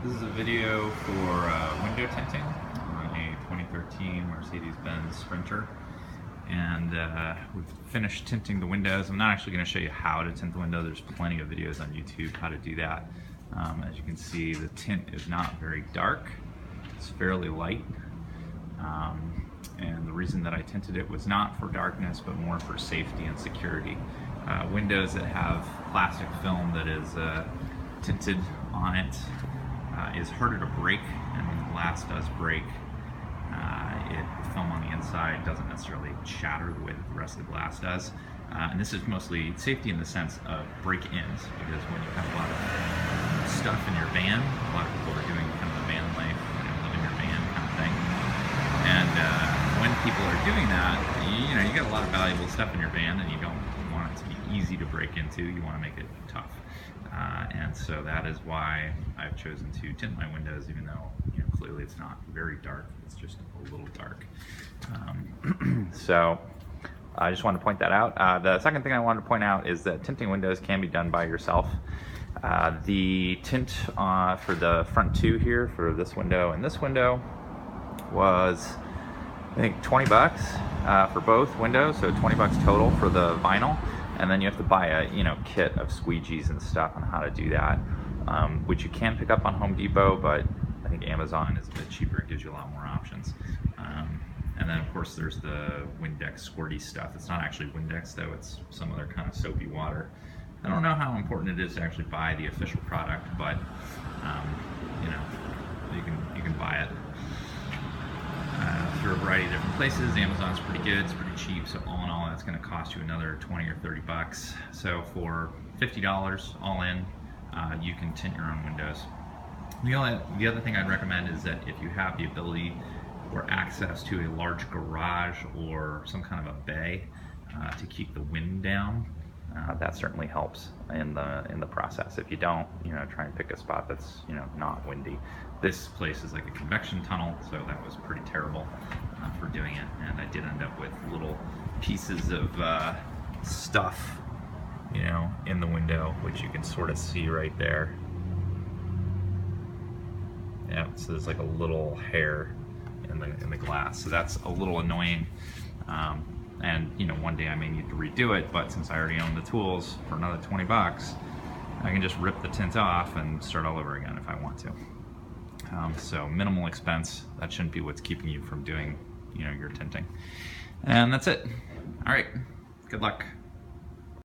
This is a video for window tinting on a 2013 Mercedes-Benz Sprinter. And we've finished tinting the windows. I'm not actually going to show you how to tint the window. There's plenty of videos on YouTube how to do that. As you can see, the tint is not very dark. It's fairly light. And the reason that I tinted it was not for darkness, but more for safety and security. Windows that have plastic film that is tinted on it is harder to break, and when the glass does break, the film on the inside doesn't necessarily shatter the way that the rest of the glass does. And this is mostly safety in the sense of break-ins, because when you have a lot of stuff in your van, a lot of people are doing kind of the van life, live in your van kind of thing. And when people are doing that, you got a lot of valuable stuff in your van, and you don't want it to be easy to break into. You want to make it tough. And so that is why I've chosen to tint my windows, even though clearly it's not very dark. It's just a little dark. So I just wanted to point that out. The second thing I wanted to point out is that tinting windows can be done by yourself. The tint for the front two here, for this window and this window, was I think 20 bucks for both windows, so 20 bucks total for the vinyl. And then you have to buy a kit of squeegees and stuff on how to do that, which you can pick up on Home Depot, but I think Amazon is a bit cheaper. It gives you a lot more options. And then of course there's the Windex squirty stuff. It's not actually Windex though, it's some other kind of soapy water. I don't know how important it is to actually buy the official product, but you can buy it through a variety of different places. Amazon's pretty good, it's pretty cheap, so all in all that's going to cost you another 20 or 30 bucks. So for $50 all in, you can tint your own windows. The other thing I'd recommend is that if you have the ability or access to a large garage or some kind of a bay to keep the wind down, that certainly helps in the process. If you don't, try and pick a spot that's not windy. This place is like a convection tunnel, so that was pretty terrible for doing it, and I did end up with little pieces of stuff in the window, which you can sort of see right there. Yeah, so there's like a little hair in the glass, so that's a little annoying. And one day I may need to redo it, but since I already own the tools for another 20 bucks, I can just rip the tint off and start all over again if I want to. So minimal expense. That shouldn't be what's keeping you from doing your tinting. And that's it. All right, good luck.